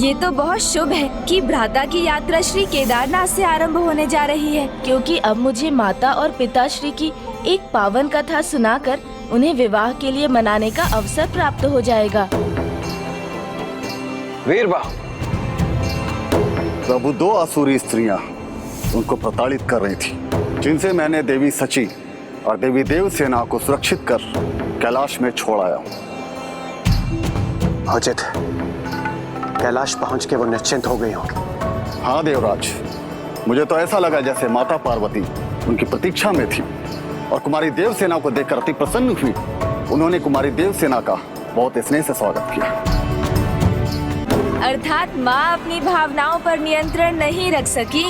ये तो बहुत शुभ है कि भ्राता की यात्रा श्री केदारनाथ से आरंभ होने जा रही है, क्योंकि अब मुझे माता और पिता श्री की एक पावन कथा सुनाकर उन्हें विवाह के लिए मनाने का अवसर प्राप्त हो जाएगा। वीरबाहु, प्रभु, दो असुरी स्त्रियां उनको प्रताड़ित कर रही थी, जिनसे मैंने देवी सची और देवी देवसेना को सुरक्षित कर कैलाश में छोड़ आया हूँ। उचित, कैलाश पहुंच के वो निश्चिंत हो गई होगी। हाँ देवराज, मुझे तो ऐसा लगा जैसे माता पार्वती उनकी प्रतीक्षा में थी और कुमारी देवसेना को देखकर अति प्रसन्न हुई। उन्होंने कुमारी देवसेना का बहुत स्नेह से स्वागत किया। अर्थात माँ अपनी भावनाओं पर नियंत्रण नहीं रख सकी।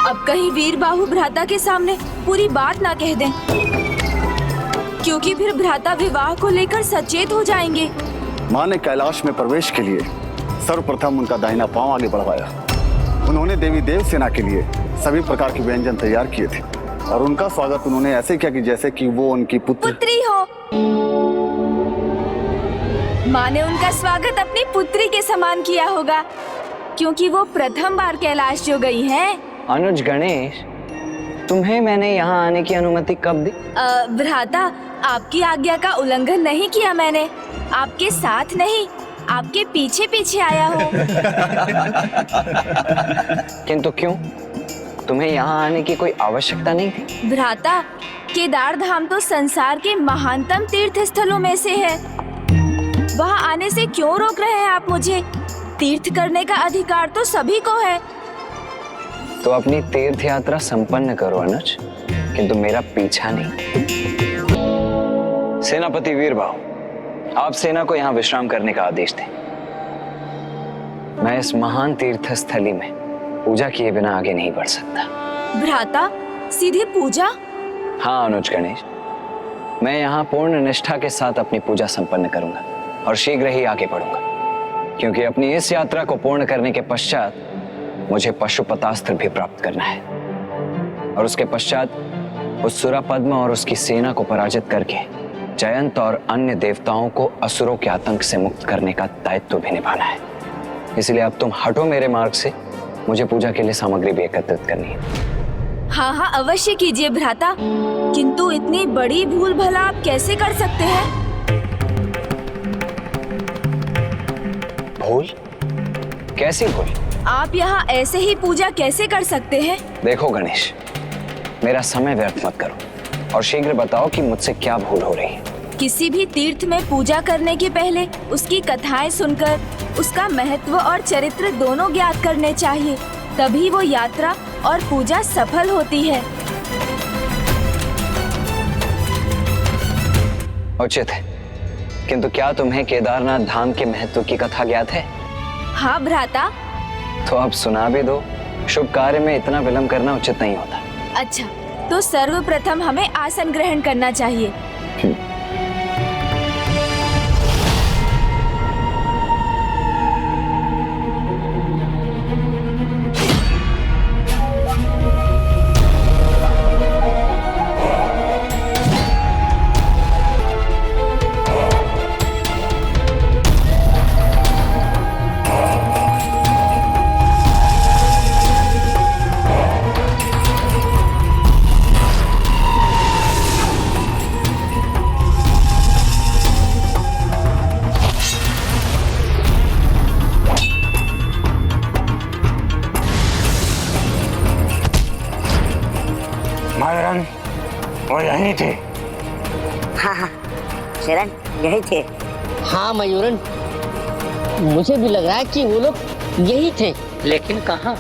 अब कहीं वीरबाहु भ्राता के सामने पूरी बात ना कह दें, क्योंकि फिर भ्राता विवाह को लेकर सचेत हो जाएंगे। माँ ने कैलाश में प्रवेश के लिए सर्वप्रथम उनका दाहिना पांव आगे बढ़वाया। उन्होंने देवी देवसेना के लिए सभी प्रकार के व्यंजन तैयार किए थे और उनका स्वागत उन्होंने ऐसे किया कि जैसे कि वो उनकी पुत्री हो। माँ ने उनका स्वागत अपनी पुत्री के समान किया होगा, क्योंकि वो प्रथम बार कैलाश जो गई हैं। अनुज गणेश, तुम्हें मैंने यहाँ आने की अनुमति कब दी? भ्राता, आपकी आज्ञा का उल्लंघन नहीं किया मैंने। आपके साथ नहीं, आपके पीछे पीछे आया हूँ। किंतु क्यों? तुम्हें यहाँ आने की कोई आवश्यकता नहीं थी? भ्राता, केदार धाम तो संसार के महानतम तीर्थ स्थलों में से है। वहाँ आने से क्यों रोक रहे हैं आप मुझे? तीर्थ करने का अधिकार तो सभी को है। तो अपनी तीर्थ यात्रा संपन्न करो अनुज, किंतु मेरा पीछा नहीं। सेनापति वीरबाहु, आप सेना को यहाँ विश्राम करने का आदेश दें। मैं इस महान तीर्थ स्थली में पूजा किए बिना आगे नहीं बढ़ सकता। भ्राता, सीधे पूजा? हाँ अनुज गणेश, मैं यहाँ पूर्ण निष्ठा के साथ अपनी पूजा संपन्न करूंगा और शीघ्र ही आगे बढ़ूंगा, क्योंकि अपनी इस यात्रा को पूर्ण करने के पश्चात मुझे पशुपतास्त्र भी प्राप्त करना है और उसके पश्चात उस सुरापद्म और उसकी सेना को पराजित करके जयंत और अन्य देवताओं को असुरों के आतंक से मुक्त करने का दायित्व भी निभाना है। इसलिए अब तुम हटो मेरे मार्ग से, मुझे पूजा के लिए सामग्री भी एकत्रित करनी है। हाँ हाँ, अवश्य कीजिए भ्राता, किंतु इतनी बड़ी भूल भला आप कैसे कर सकते हैं? भूल? कैसी भूल? आप यहाँ ऐसे ही पूजा कैसे कर सकते हैं? देखो गणेश, मेरा समय व्यर्थ मत करो और शीघ्र बताओ कि मुझसे क्या भूल हो रही है। किसी भी तीर्थ में पूजा करने के पहले उसकी कथाएं सुनकर उसका महत्व और चरित्र दोनों ज्ञात करने चाहिए, तभी वो यात्रा और पूजा सफल होती है। उचित है, किंतु क्या तुम्हें केदारनाथ धाम के महत्व की कथा ज्ञात है? हाँ भ्राता। तो अब सुना भी दो। शुभ कार्य में इतना विलंब करना उचित नहीं होता। अच्छा, तो सर्वप्रथम हमें आसन ग्रहण करना चाहिए। मायूरन, वो यहीं थे। हाँ, शरण यही थे। हाँ मयूरन, मुझे भी लग रहा है कि वो लोग यही थे, लेकिन कहाँ?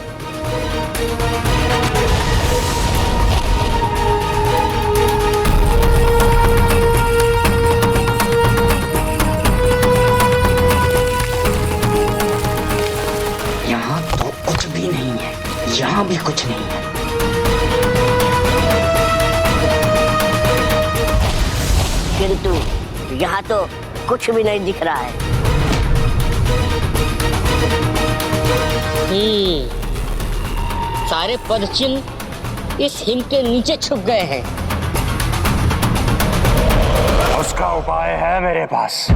यहाँ तो कुछ भी नहीं है, यहाँ भी कुछ नहीं है। किंतु यहाँ तो कुछ भी नहीं दिख रहा है। सारे पद चिन्ह इस हिम के नीचे छुप गए हैं। उसका उपाय है मेरे पास।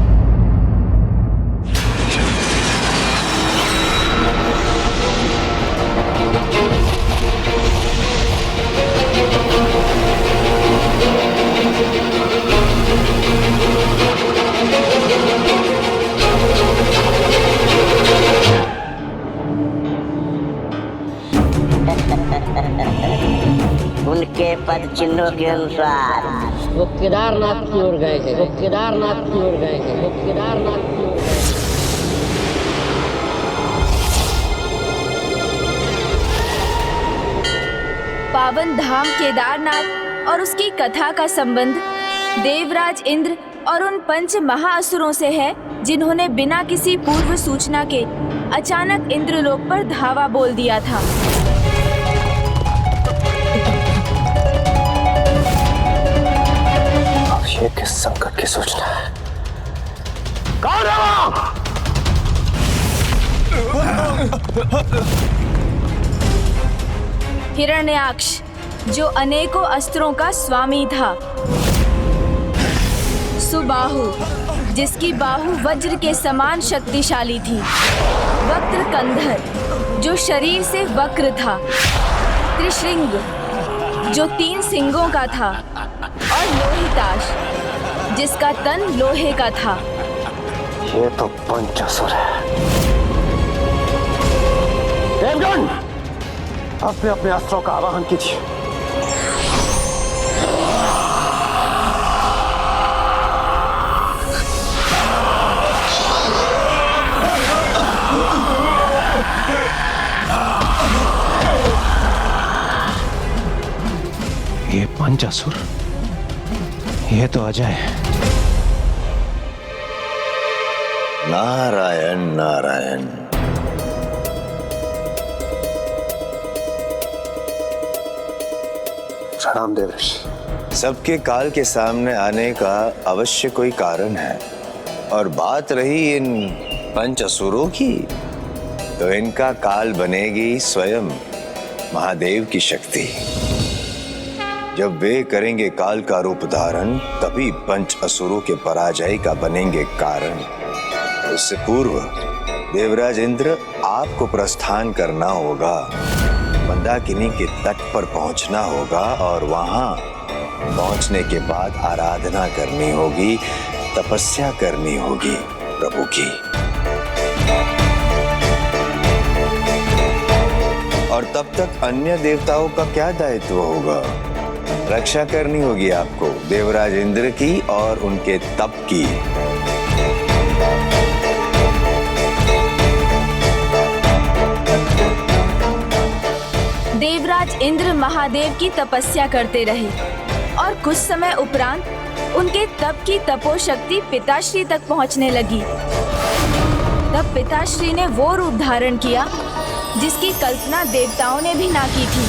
उनके पद चिन्हों के अनुसार वो केदारनाथ की ओर गए हैं, वो केदारनाथ की ओर गए हैं, वो केदारनाथ की ओर गए हैं। पावन धाम केदारनाथ और उसकी कथा का संबंध देवराज इंद्र और उन पंच महाअसुरों से है जिन्होंने बिना किसी पूर्व सूचना के अचानक इंद्रलोक पर धावा बोल दिया था। अब ये किस संकट की सूचना है? कौन है वो? हिरण्याक्ष, जो अनेकों अस्त्रों का स्वामी था। सुबाहु, जिसकी बाहु वज्र के समान शक्तिशाली थी। वक्र कंधर, जो शरीर से वक्र था। त्रिशृंग, जो 3 सिंगों का था। और लोहिताश, जिसका तन लोहे का था। ये तो पंचासुर है। देवगण, अपने अपने अस्त्रों का आवाहन कीजिए। ये पंचासुर, ये तो अजय है। नारायण नारायण। प्रणाम देवऋषि। सबके काल के सामने आने का अवश्य कोई कारण है, और बात रही इन पंच असुरों की, तो इनका काल बनेगी स्वयं महादेव की शक्ति। जब वे करेंगे काल का रूप धारण, तभी पंच असुरों के पराजय का बनेंगे कारण। उससे पूर्व देवराज इंद्र, आपको प्रस्थान करना होगा, मंदाकिनी के तट पर पहुंचना होगा, और वहां पहुंचने के बाद आराधना करनी होगी, तपस्या करनी होगी प्रभु की। और तब तक अन्य देवताओं का क्या दायित्व होगा? रक्षा करनी होगी आपको देवराज इंद्र की और उनके तप की। देवराज इंद्र महादेव की तपस्या करते रहे और कुछ समय उपरांत उनके तप की तपोशक्ति पिताश्री तक पहुंचने लगी। तब पिताश्री ने वो रूप धारण किया जिसकी कल्पना देवताओं ने भी ना की थी।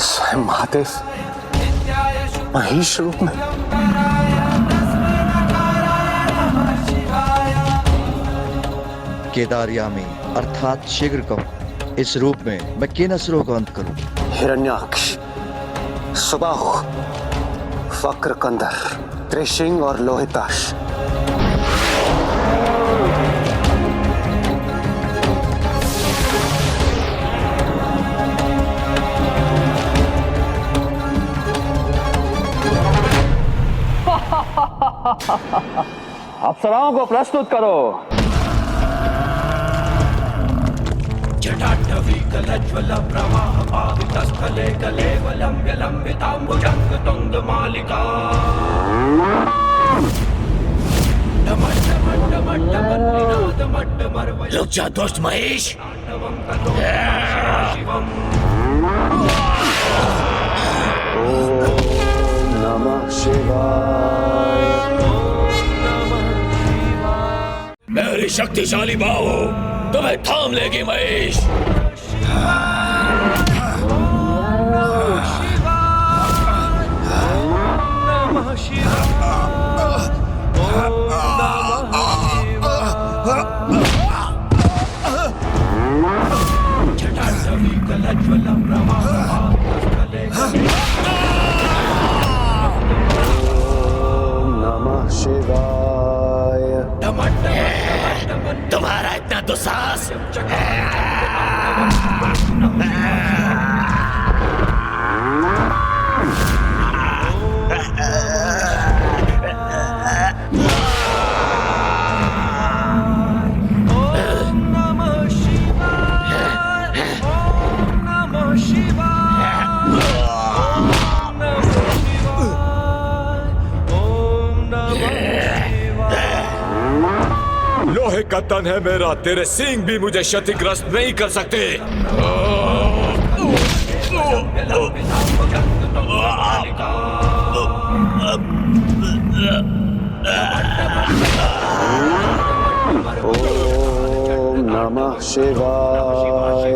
स्वयं महादेव महेश रूप में। केदारयामी अर्थात शीघ्र कहो, इस रूप में मैं किन असुरों को अंत करूं? हिरण्याक्ष, सुबाहु, वक्र कंधर, त्रिशृंग और लोहिताश। अप्सराओं को प्रस्तुत करो। जटाटवीकलज्ज्वल प्रवाह पावितस्थले कलेवलम्ब्य लम्बिताम्बुजङ्ग तुङ्गमालिका। रुक जा दोस्त महेश। नमः शिवाय। मेरी शक्तिशाली बाहु तुम्हें थाम लेगी महेश। नमः शिवाय। तुम्हारा इतना दुस्साहस, लोहे का तन है मेरा, तेरे सींग भी मुझे क्षतिग्रस्त नहीं कर सकते। ओम नमः शिवाय।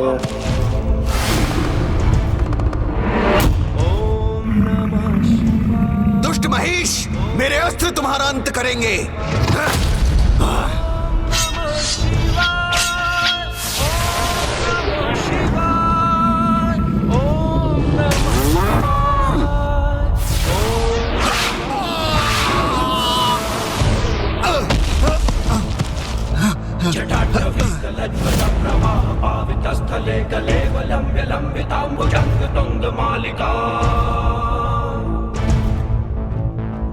दुष्ट महिष, मेरे अस्त्र तुम्हारा अंत करेंगे। स्थले गले वलंब्य लंबितांबुजंग तुंग मालिका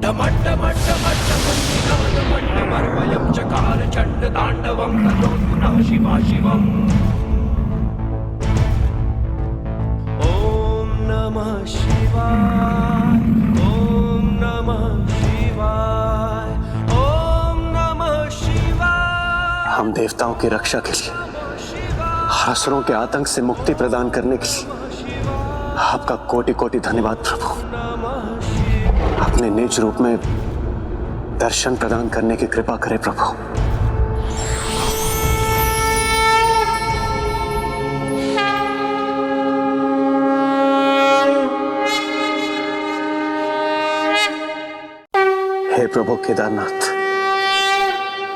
डमट्टमट्टमट्टमर्वयं चकार चंड तांडवं ततो पुनः शिवा शिवम्। ओम नमः शिवाय, ओम नमः शिवाय, ओम नमः शिवाय। हम देवताओं की रक्षा के लिए, असुरों के आतंक से मुक्ति प्रदान करने के लिए आपका कोटि कोटि धन्यवाद प्रभु। अपने निज रूप में दर्शन प्रदान करने की कृपा करें प्रभु। हे प्रभु केदारनाथ,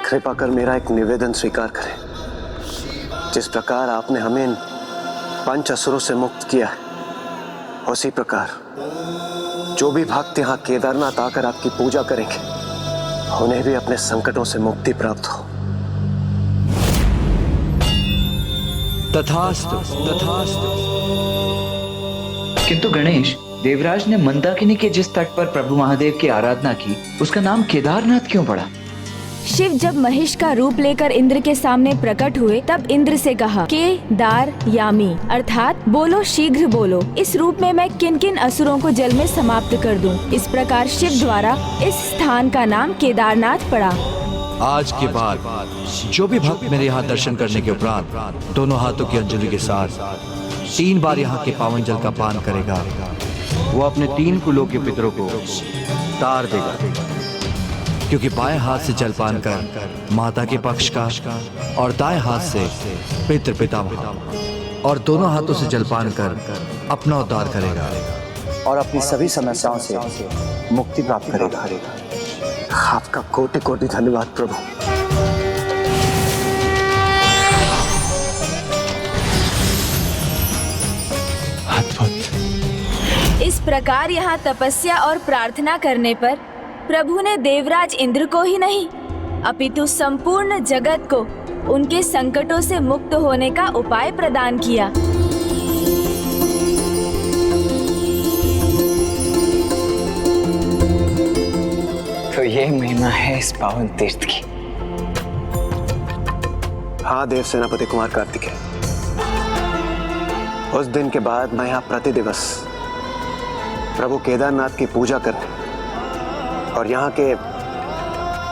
कृपा कर मेरा एक निवेदन स्वीकार करें। जिस प्रकार आपने हमें इन 5 असुरों से मुक्त किया है, उसी प्रकार जो भी भक्त यहाँ केदारनाथ आकर आपकी पूजा करेंगे, उन्हें भी अपने संकटों से मुक्ति प्राप्त हो। तथास्तु, तथास्तु। किंतु गणेश, देवराज ने मंदाकिनी के जिस तट पर प्रभु महादेव की आराधना की, उसका नाम केदारनाथ क्यों पड़ा? शिव जब महिष का रूप लेकर इंद्र के सामने प्रकट हुए, तब इंद्र से कहा केदार यामी, अर्थात बोलो शीघ्र बोलो, इस रूप में मैं किन किन असुरों को जल में समाप्त कर दूं। इस प्रकार शिव द्वारा इस स्थान का नाम केदारनाथ पड़ा। आज के बाद जो भी भक्त मेरे यहाँ दर्शन करने के उपरांत दोनों हाथों की अंजलि के साथ 3 बार यहाँ के पावन जल का पान करेगा, वो अपने 3 कुलों के पितरों को तार देगा। क्योंकि बाएं हाथ से जलपान कर माता के पक्ष का और दाएं हाथ से पितृ पितामह, और दोनों हाथों से जलपान कर अपना उद्धार करेगा और अपनी सभी समस्याओं से मुक्ति प्राप्त करेगा। आपका कोटि कोटि धन्यवाद प्रभु। अद्भुत। इस प्रकार यहाँ तपस्या और प्रार्थना करने पर प्रभु ने देवराज इंद्र को ही नहीं, अपितु संपूर्ण जगत को उनके संकटों से मुक्त होने का उपाय प्रदान किया। तो ये महिमा है इस पावन तीर्थ की। हाँ देव सेनापति कुमार कार्तिकेय, उस दिन के बाद मैं यहाँ प्रति दिवस प्रभु केदारनाथ की पूजा करने और यहाँ के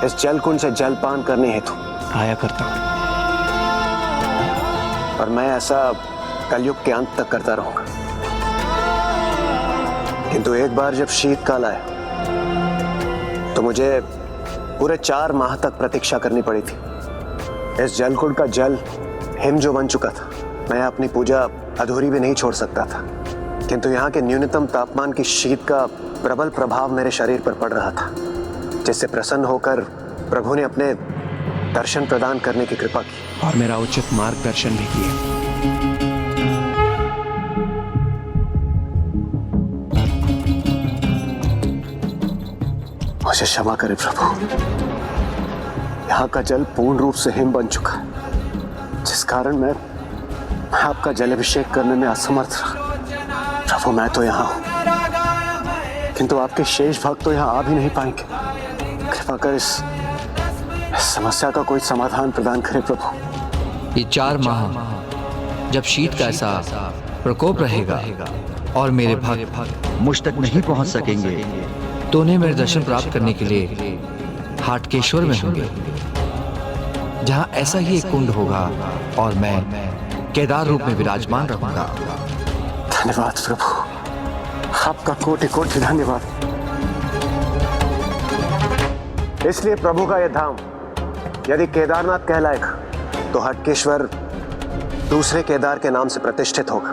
इस जलकुंड से जलपान करने हेतु आया करता हूँ। और मैं ऐसा कलयुग के अंत तक करता रहूंगा। किंतु एक बार जब शीतकाल आया तो मुझे पूरे 4 माह तक प्रतीक्षा करनी पड़ी थी। इस जलकुंड का जल हिम जो बन चुका था, मैं अपनी पूजा अधूरी भी नहीं छोड़ सकता था। किंतु यहाँ के न्यूनतम तापमान की शीत का प्रबल प्रभाव मेरे शरीर पर पड़ रहा था, जिससे प्रसन्न होकर प्रभु ने अपने दर्शन प्रदान करने की कृपा की और मेरा उचित मार्गदर्शन भी किया। मुझे क्षमा करें प्रभु, यहाँ का जल पूर्ण रूप से हिम बन चुका है, जिस कारण मैं आपका जलाभिषेक करने में असमर्थ रहा। प्रभु मैं तो यहाँ हूँ, किंतु आपके शेष भक्त तो यहाँ आ भी नहीं पाएंगे। कृपा कर इस समस्या का कोई समाधान प्रदान करें प्रभु। ये 4 माह जब शीत का ऐसा प्रकोप रहेगा और मेरे भक्त मुझ तक नहीं पहुंच सकेंगे, तो उन्हें मेरे दर्शन प्राप्त करने के लिए हाटकेश्वर में होंगे, जहां ऐसा ही एक कुंड होगा और मैं केदार रूप में विराजमान रहूंगा। धन्यवाद प्रभु, आपका कोटि कोटि धन्यवाद। इसलिए प्रभु का यह धाम यदि केदारनाथ कहलाएगा, तो हटकेश्वर दूसरे केदार के नाम से प्रतिष्ठित होगा।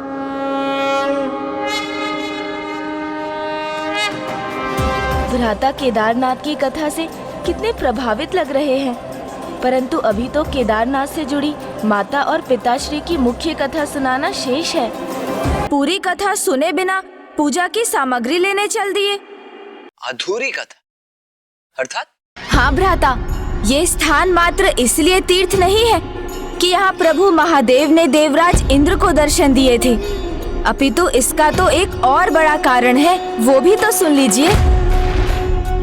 भ्राता केदारनाथ की कथा से कितने प्रभावित लग रहे हैं, परंतु अभी तो केदारनाथ से जुड़ी माता और पिताश्री की मुख्य कथा सुनाना शेष है। पूरी कथा सुने बिना पूजा की सामग्री लेने चल दिए। अधूरी कथा अर्थात? हाँ भ्राता, ये स्थान मात्र इसलिए तीर्थ नहीं है कि यहाँ प्रभु महादेव ने देवराज इंद्र को दर्शन दिए थे, अपितु इसका तो एक और बड़ा कारण है, वो भी तो सुन लीजिए।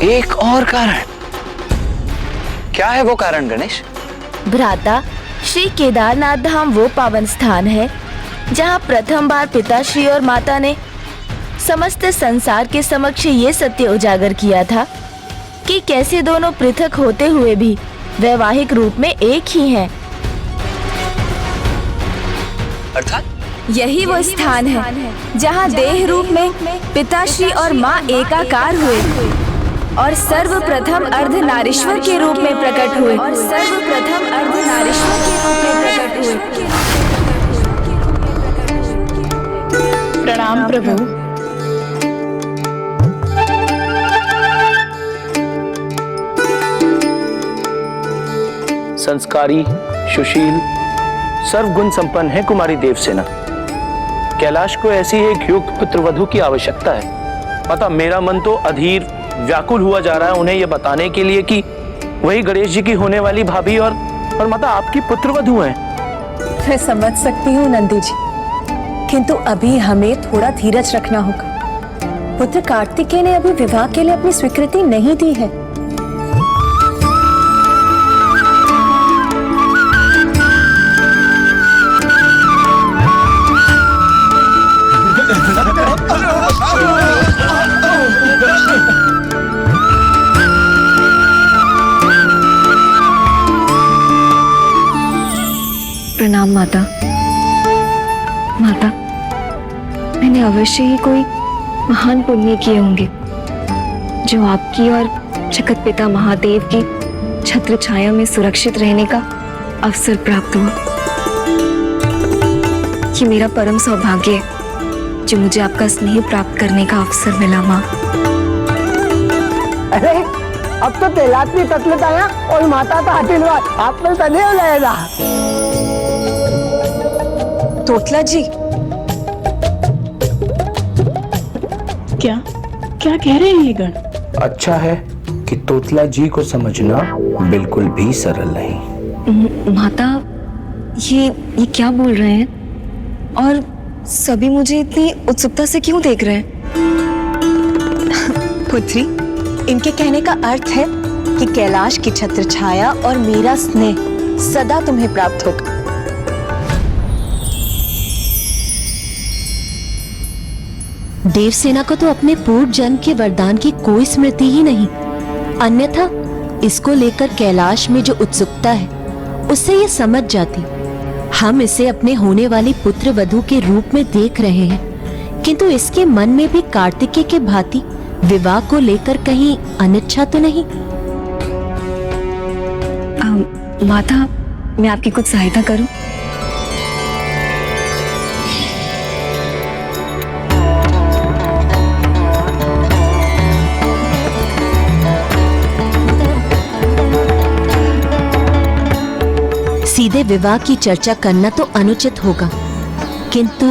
एक और कारण? क्या है वो कारण गणेश? भ्राता, श्री केदारनाथ धाम वो पावन स्थान है जहाँ प्रथम बार पिताश्री और माता ने समस्त संसार के समक्ष ये सत्य उजागर किया था कि कैसे दोनों पृथक होते हुए भी वैवाहिक रूप में एक ही हैं। अर्थात यही वो स्थान है जहाँ देह रूप में पिताश्री और माँ एकाकार हुए और सर्वप्रथम अर्धनारीश्वर के रूप में प्रकट हुए। प्रणाम प्रभु। संस्कारी, सुशील, सर्वगुण संपन्न है कुमारी देवसेना। कैलाश को ऐसी एक युक्त पुत्रवधू की आवश्यकता है। माता, मेरा मन तो अधीर व्याकुल हुआ जा रहा है उन्हें यह बताने के लिए कि वही गणेश जी की होने वाली भाभी और माता आपकी पुत्रवधू हैं। मैं समझ सकती हूँ नंदी जी, किंतु अभी हमें थोड़ा धीरज रखना होगा। पुत्र कार्तिकेय ने अभी विवाह के लिए अपनी स्वीकृति नहीं दी है। प्रणाम माता। माता, मैंने अवश्य ही कोई महान पुण्य किए होंगे जो आपकी और जगत पिता महादेव की छत्र छाया में सुरक्षित रहने का अवसर प्राप्त हुआ। ये मेरा परम सौभाग्य है जो मुझे आपका स्नेह प्राप्त करने का अवसर मिला माँ। अरे अब तो तेलात्मी तत्लत आया और माता का आशीर्वाद आप पर सदैव रहेगा। तोतला जी, क्या कह रहे हैं ये गण? अच्छा है कि तोतला जी को समझना बिल्कुल भी सरल नहीं। माता, ये क्या बोल रहे हैं और सभी मुझे इतनी उत्सुकता से क्यों देख रहे हैं? पुत्री, इनके कहने का अर्थ है कि कैलाश की छत्र छाया और मेरा स्नेह सदा तुम्हें प्राप्त होगा। देवसेना को तो अपने पूर्व जन्म के वरदान की कोई स्मृति ही नहीं, अन्यथा इसको लेकर कैलाश में जो उत्सुकता है उससे ये समझ जाती। हम इसे अपने होने वाली पुत्र वधू के रूप में देख रहे हैं, किंतु इसके मन में भी कार्तिकेय के भांति विवाह को लेकर कहीं अनिच्छा तो नहीं? माता, मैं आपकी कुछ सहायता करूं? सीधे विवाह की चर्चा करना तो अनुचित होगा, किंतु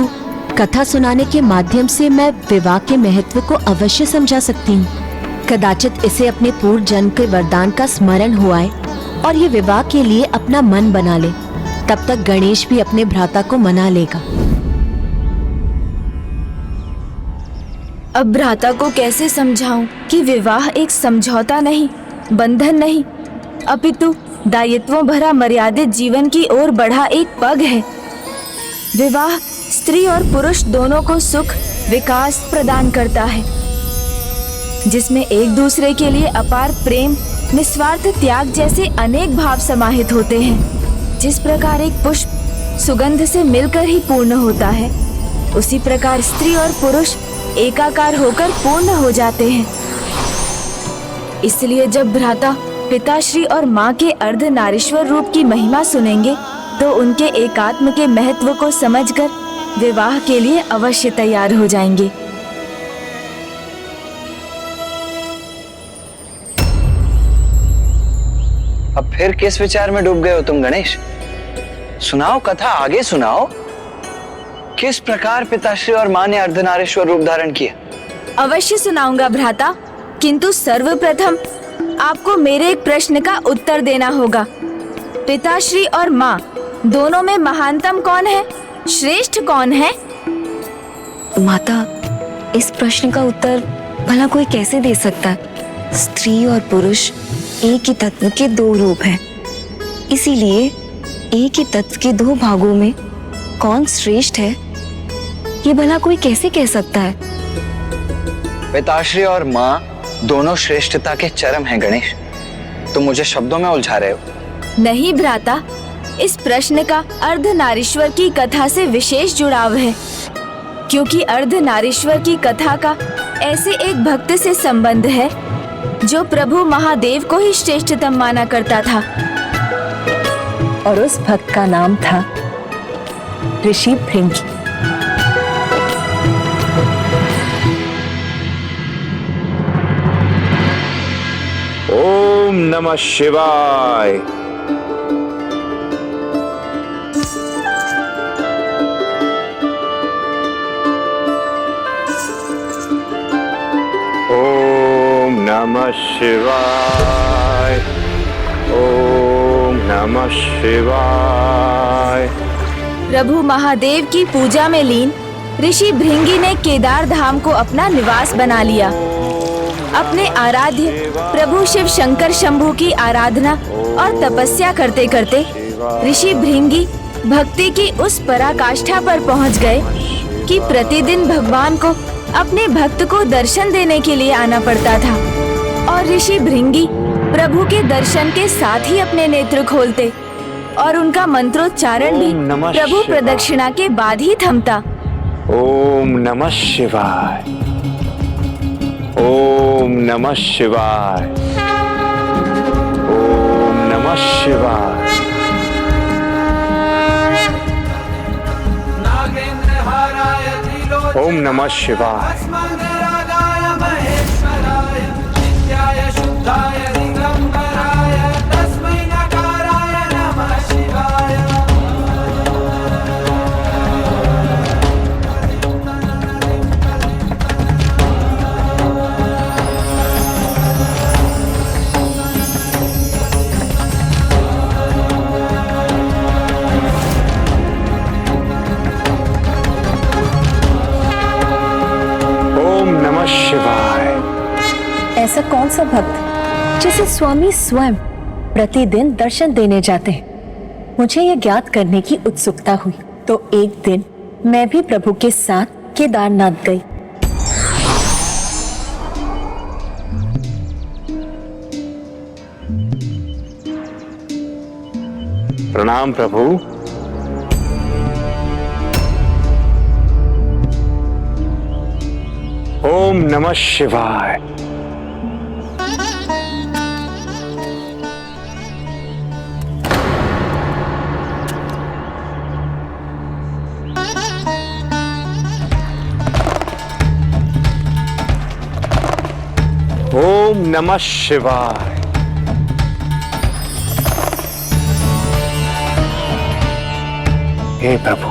कथा सुनाने के माध्यम से मैं विवाह के महत्व को अवश्य समझा सकती हूँ। कदाचित इसे अपने पूर्व जन्म के वरदान का स्मरण हो आए और ये विवाह के लिए अपना मन बना ले। तब तक गणेश भी अपने भ्राता को मना लेगा। अब भ्राता को कैसे समझाऊं कि विवाह एक समझौता नहीं, बंधन नहीं, अपितु दायित्वों भरा मर्यादित जीवन की ओर बढ़ा एक पग है। विवाह स्त्री और पुरुष दोनों को सुख, विकास प्रदान करता है, जिसमें एक दूसरे के लिए अपार प्रेम, निस्वार्थ त्याग जैसे अनेक भाव समाहित होते हैं। जिस प्रकार एक पुष्प सुगंध से मिलकर ही पूर्ण होता है, उसी प्रकार स्त्री और पुरुष एकाकार होकर पूर्ण हो जाते हैं। इसलिए जब भ्राता पिताश्री और माँ के अर्धनारीश्वर रूप की महिमा सुनेंगे तो उनके एकात्म के महत्व को समझकर विवाह के लिए अवश्य तैयार हो जाएंगे। अब फिर किस विचार में डूब गए हो तुम गणेश? सुनाओ कथा, आगे सुनाओ। किस प्रकार पिताश्री और माँ ने अर्धनारीश्वर रूप धारण किया? अवश्य सुनाऊंगा भ्राता, किंतु सर्वप्रथम आपको मेरे एक प्रश्न का उत्तर देना होगा। पिताश्री और माँ दोनों में महानतम कौन है, श्रेष्ठ कौन है? माता, इस प्रश्न का उत्तर भला कोई कैसे दे सकता है? स्त्री और पुरुष एक ही तत्व के दो रूप हैं। इसीलिए एक ही तत्व के दो भागों में कौन श्रेष्ठ है, ये भला कोई कैसे कह सकता है? पिताश्री और माँ दोनों श्रेष्ठता के चरम हैं गणेश। तुम मुझे शब्दों में उलझा रहे हो। नहीं भ्राता, इस प्रश्न का अर्धनारीश्वर की कथा से विशेष जुड़ाव है, क्योंकि अर्धनारीश्वर की कथा का ऐसे एक भक्त से संबंध है जो प्रभु महादेव को ही श्रेष्ठतम माना करता था। और उस भक्त का नाम था ऋषि भृंगी। ओम नमः शिवाय। ओम नमः शिवाय। ओम नमः शिवाय। प्रभु महादेव की पूजा में लीन ऋषि भृंगी ने केदार धाम को अपना निवास बना लिया। अपने आराध्य प्रभु शिव शंकर शंभू की आराधना और तपस्या करते करते ऋषि भृंगी भक्ति की उस पराकाष्ठा पर पहुंच गए कि प्रतिदिन भगवान को अपने भक्त को दर्शन देने के लिए आना पड़ता था। और ऋषि भृंगी प्रभु के दर्शन के साथ ही अपने नेत्र खोलते और उनका मंत्रोच्चारण भी प्रभु प्रदक्षिणा के बाद ही थमता। ओम नमः शिवाय। ओम नमः शिवाय। ओम नमः शिवाय। ओम नमः शिवाय। ऐसा कौन सा भक्त जिसे स्वामी स्वयं प्रतिदिन दर्शन देने जाते हैं? मुझे यह ज्ञात करने की उत्सुकता हुई, तो एक दिन मैं भी प्रभु के साथ केदारनाथ गई। प्रणाम प्रभु। ओम नमः शिवाय। ओम नमः शिवाय। हे प्रभु,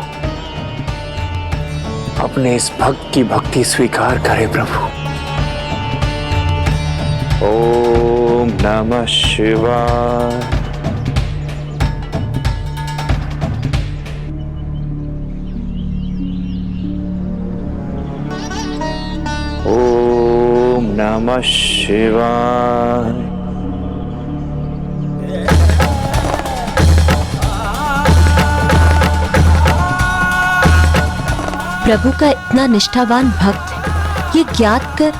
अपने इस भक्त की भक्ति स्वीकार करें प्रभु। ओम नमः शिवाय। ओम नमः शिवाय। प्रभु का इतना निष्ठावान भक्त है, ये ज्ञात कर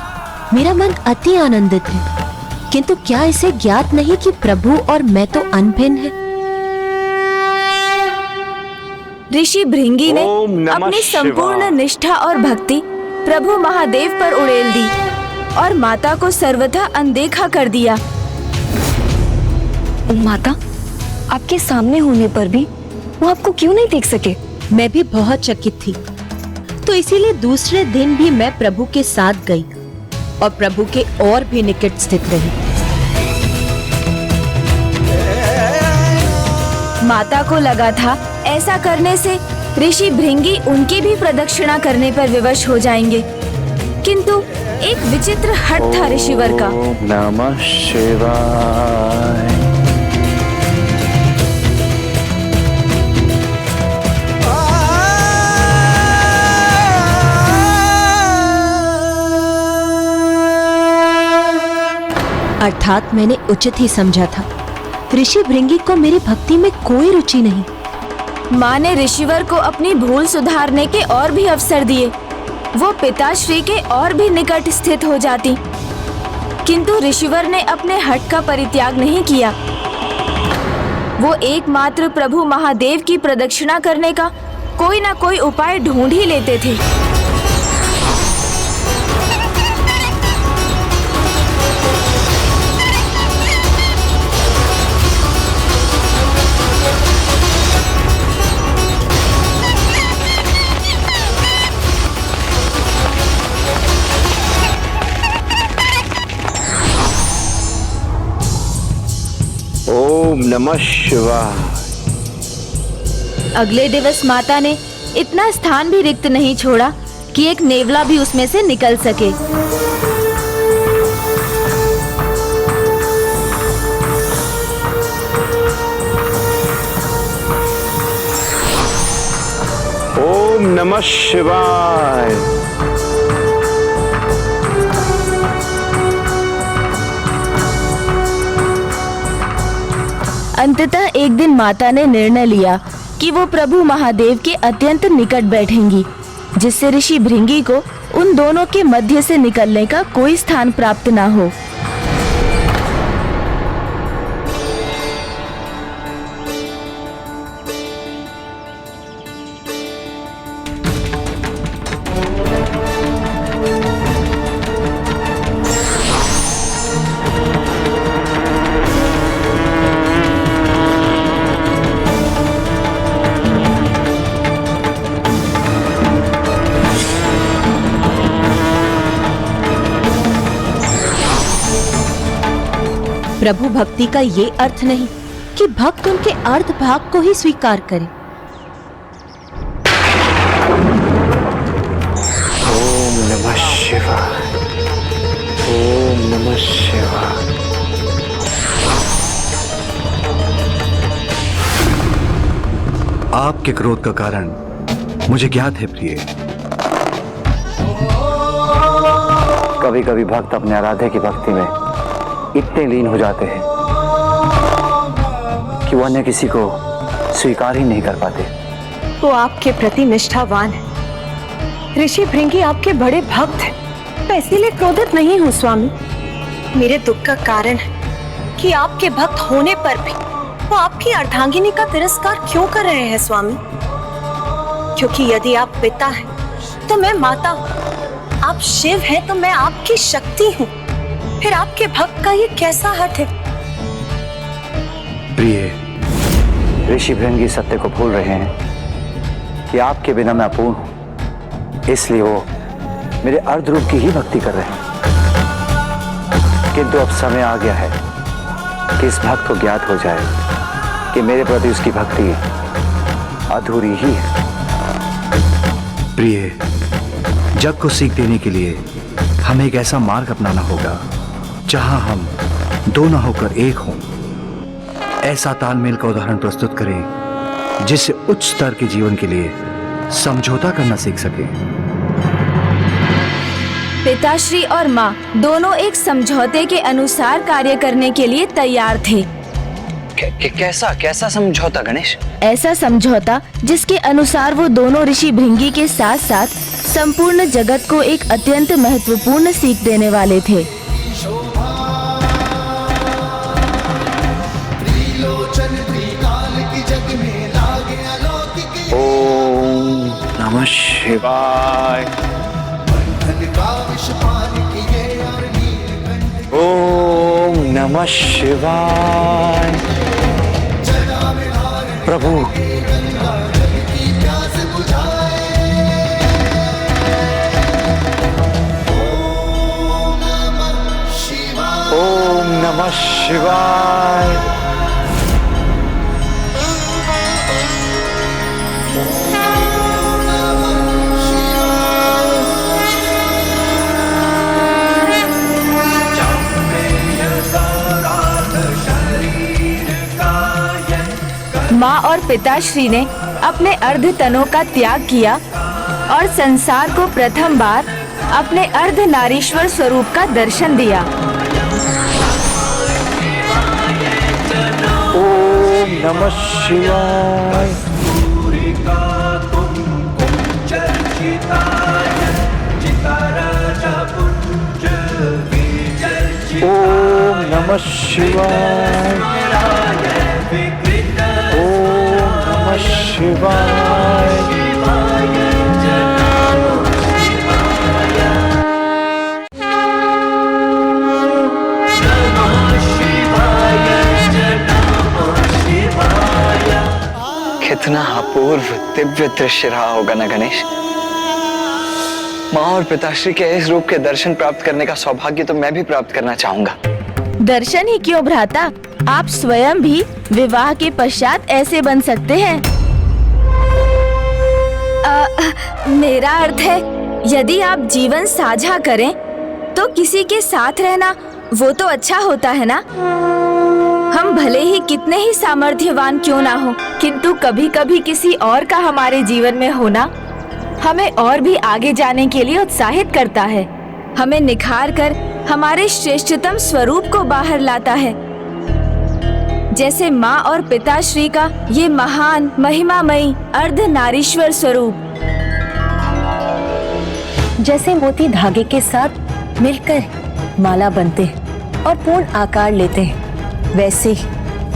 मेरा मन अति आनंदित है। किंतु क्या इसे ज्ञात नहीं कि प्रभु और मैं तो अनभिन्न है। ऋषि भृंगी ने अपनी संपूर्ण निष्ठा और भक्ति प्रभु महादेव पर उड़ेल दी और माता को सर्वथा अनदेखा कर दिया। माता, आपके सामने होने पर भी वो आपको क्यों नहीं देख सके? मैं भी बहुत चकित थी, तो इसीलिए दूसरे दिन भी मैं प्रभु के साथ गई और प्रभु के और भी निकट स्थित रही। माता को लगा था ऐसा करने से ऋषि भृंगी उनकी भी प्रदक्षिणा करने पर विवश हो जाएंगे, किंतु एक विचित्र हठ था ऋषिवर का। ओम नमः शिवाय। अर्थात मैंने उचित ही समझा था। ऋषि भृंगी को मेरी भक्ति में कोई रुचि नहीं। माँ ने ऋषिवर को अपनी भूल सुधारने के और भी अवसर दिए। वो पिताश्री के और भी निकट स्थित हो जाती, किंतु ऋषिवर ने अपने हठ का परित्याग नहीं किया। वो एकमात्र प्रभु महादेव की प्रदक्षिणा करने का कोई ना कोई उपाय ढूंढ ही लेते थे। ओम नमः शिवाय। अगले दिवस माता ने इतना स्थान भी रिक्त नहीं छोड़ा कि एक नेवला भी उसमें से निकल सके। ओम नमः शिवाय। अंततः एक दिन माता ने निर्णय लिया कि वो प्रभु महादेव के अत्यंत निकट बैठेंगी, जिससे ऋषि भृंगी को उन दोनों के मध्य से निकलने का कोई स्थान प्राप्त ना हो। प्रभु भक्ति का ये अर्थ नहीं कि भक्त उनके अर्ध भाग को ही स्वीकार करे। ओम नमः शिवाय। ओम नमः शिवाय। आपके क्रोध का कारण मुझे ज्ञात है प्रिय। कभी कभी भक्त अपने आराध्य की भक्ति में इतने लीन हो जाते हैं कि वो अन्य किसी को स्वीकार ही नहीं कर पाते। वो आपके प्रति निष्ठावान है। ऋषि भृंगी आपके बड़े भक्त हैं। मैं इसीलिए क्रोधित नहीं हूँ स्वामी। मेरे दुख का कारण है कि आपके भक्त होने पर भी वो आपकी अर्धांगिनी का तिरस्कार क्यों कर रहे हैं स्वामी? क्योंकि यदि आप पिता हैं तो मैं माता हूँ, आप शिव हैं तो मैं आपकी शक्ति हूँ। फिर आपके भक्त का ये कैसा हठ है? प्रिय, ऋषि भृंगी सत्य को भूल रहे हैं कि आपके बिना मैं अपूर्ण हूं, इसलिए वो मेरे अर्ध रूप की ही भक्ति कर रहे हैं। किंतु अब समय आ गया है कि इस भक्त को ज्ञात हो जाए कि मेरे प्रति उसकी भक्ति अधूरी ही है। प्रिय, जग को सीख देने के लिए हमें एक ऐसा मार्ग अपनाना होगा जहां हम दोनों होकर एक हों। ऐसा तालमेल का उदाहरण प्रस्तुत करें जिससे उच्च स्तर के जीवन के लिए समझौता करना सीख सके। पिताश्री और माँ दोनों एक समझौते के अनुसार कार्य करने के लिए तैयार थे। कैसा समझौता गणेश? ऐसा समझौता जिसके अनुसार वो दोनों ऋषि भृंगी के साथ साथ संपूर्ण जगत को एक अत्यंत महत्वपूर्ण सीख देने वाले थे। ओम नमः शिवाय। ओम नमः शिवाय। प्रभु ओम नमः शिवाय। माँ और पिताश्री ने अपने अर्ध तनों का त्याग किया और संसार को प्रथम बार अपने अर्ध नारीश्वर स्वरूप का दर्शन दिया। ओम नमः शिवाय। ओम नमः शिवाय। ओम नमः शिवाय। कितना अपूर्व दिव्य दृश्य रहा होगा ना गणेश। माँ और पिताश्री के इस रूप के दर्शन प्राप्त करने का सौभाग्य तो मैं भी प्राप्त करना चाहूंगा। दर्शन ही क्यों भ्राता, आप स्वयं भी विवाह के पश्चात ऐसे बन सकते हैं। मेरा अर्थ है, यदि आप जीवन साझा करें तो किसी के साथ रहना वो तो अच्छा होता है ना। हम भले ही कितने ही सामर्थ्यवान क्यों ना हो, किंतु कभी कभी किसी और का हमारे जीवन में होना हमें और भी आगे जाने के लिए उत्साहित करता है, हमें निखार कर हमारे श्रेष्ठतम स्वरूप को बाहर लाता है। जैसे माँ और पिताश्री का ये महान महिमामयी अर्ध नारीश्वर स्वरूप। जैसे मोती धागे के साथ मिलकर माला बनते हैं और पूर्ण आकार लेते हैं, वैसे ही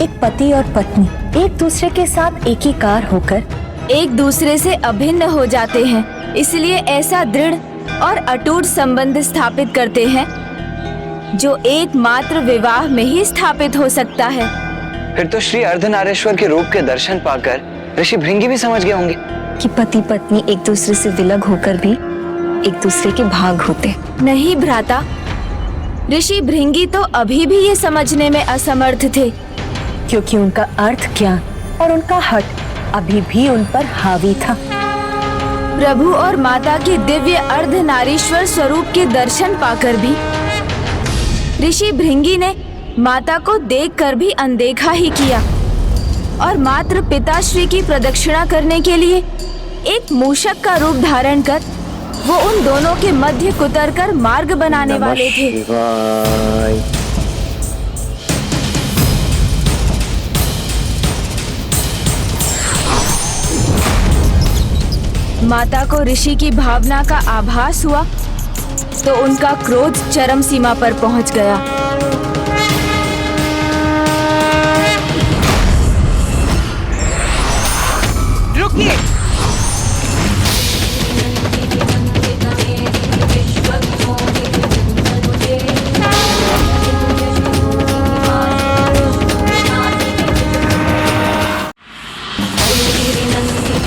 एक पति और पत्नी एक दूसरे के साथ एकीकार होकर एक दूसरे से अभिन्न हो जाते हैं। इसलिए ऐसा दृढ़ और अटूट संबंध स्थापित करते हैं जो एकमात्र विवाह में ही स्थापित हो सकता है। फिर तो श्री अर्धनारीश्वर के रूप के दर्शन पाकर ऋषि भृंगी भी समझ गए होंगे कि पति पत्नी एक दूसरे से विलग होकर भी एक दूसरे के भाग होते। नहीं भ्राता, ऋषि भृंगी तो अभी भी ये समझने में असमर्थ थे, क्योंकि उनका अर्थ ज्ञान और उनका हट अभी भी उन पर हावी था। प्रभु और माता के दिव्य अर्ध नारीश्वर स्वरूप के दर्शन पाकर भी ऋषि भृंगी ने माता को देखकर भी अनदेखा ही किया और मात्र पिताश्री की प्रदक्षिणा करने के लिए एक मूषक का रूप धारण कर वो उन दोनों के मध्य कुतर कर मार्ग बनाने वाले थे। माता को ऋषि की भावना का आभास हुआ तो उनका क्रोध चरम सीमा पर पहुंच गया। रुकिए।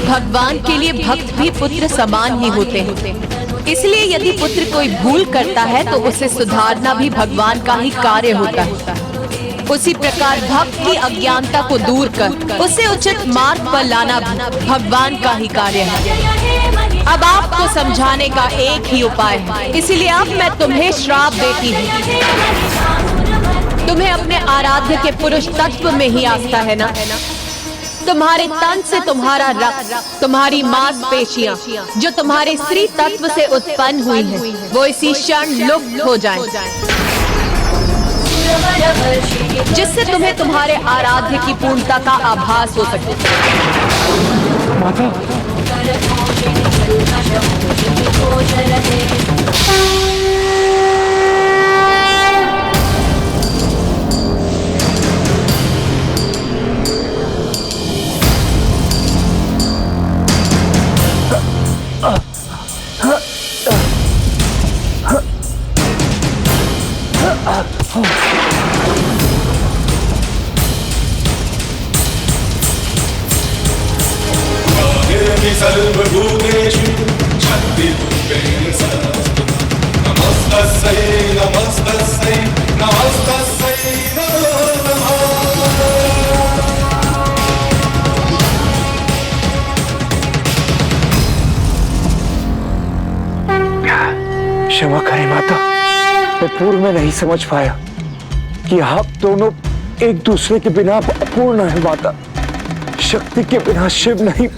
भगवान के लिए भक्त भी पुत्र समान ही होते हैं, इसलिए यदि पुत्र कोई भूल करता है तो उसे सुधारना भी भगवान का ही कार्य होता है। उसी प्रकार भक्त की अज्ञानता को दूर कर उसे उचित मार्ग पर लाना भी भगवान का ही कार्य है। अब आपको समझाने का एक ही उपाय है, इसीलिए अब मैं तुम्हें श्राप देती हूँ। तुम्हें अपने आराध्य के पुरुष तत्व में ही आस्था है ना? तुम्हारे तन से तुम्हारा रक्त, तुम्हारी मांसपेशियां जो तुम्हारे स्त्री तत्व से उत्पन्न हुई है, वो इसी क्षण लुप्त हो जाएं, जिससे तुम्हें तुम्हारे आराध्य की पूर्णता का आभास हो सके। माता, सर्वभूतेषु शक्तिरूपेण संस्थिता। नमस्तस्यै नमस्तस्यै नमस्तस्यै नमो नमः। क्षमा करें माता, मैं पूर्व में नहीं समझ पाया कि आप दोनों एक दूसरे के बिना अपूर्ण है माता। शक्ति के बिना शिव नहीं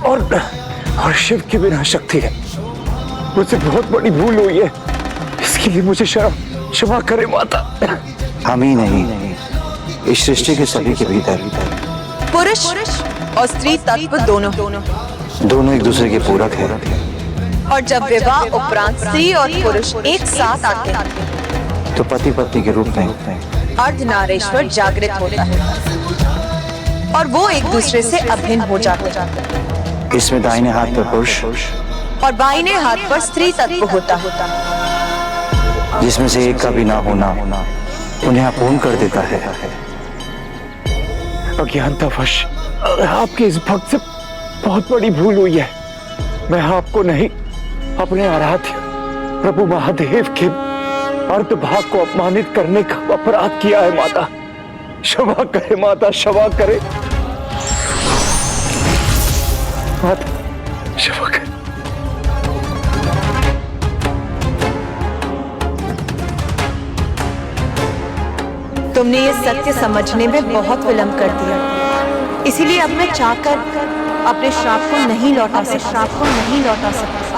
और शिव के बिना शक्ति है। मुझसे बहुत बड़ी भूल हुई है, इसके लिए मुझे क्षमा करें माता। हम ही नहीं, इस सृष्टि के सभी के भीतर पुरुष और स्त्री तत्व दोनों एक दूसरे के पूरक है। और जब विवाह उपरांत स्त्री और पुरुष एक साथ आते हैं तो पति पत्नी के रूप में अर्धनारीश्वर जागृत होता है और वो एक दूसरे से अभिन्न हो जाते हैं। इसमें दाहिने हाथ पर पुरुष और बाईने हाथ पर स्त्री तत्व होता है, जिसमें से एक का भी ना होना उन्हें अपूर्ण कर देता है। अज्ञानतावश आपके इस भक्त से बहुत बड़ी भूल हुई है। मैं आपको नहीं, अपने आराध्य प्रभु महादेव के अर्धभाग को अपमानित करने का अपराध किया है माता। क्षमा करे माता, क्षमा करे माता, क्षमा करे। तुमने ये सत्य समझने में बहुत विलंब कर दिया, इसीलिए अब मैं चाहकर अपने श्राप को नहीं लौटा सकता।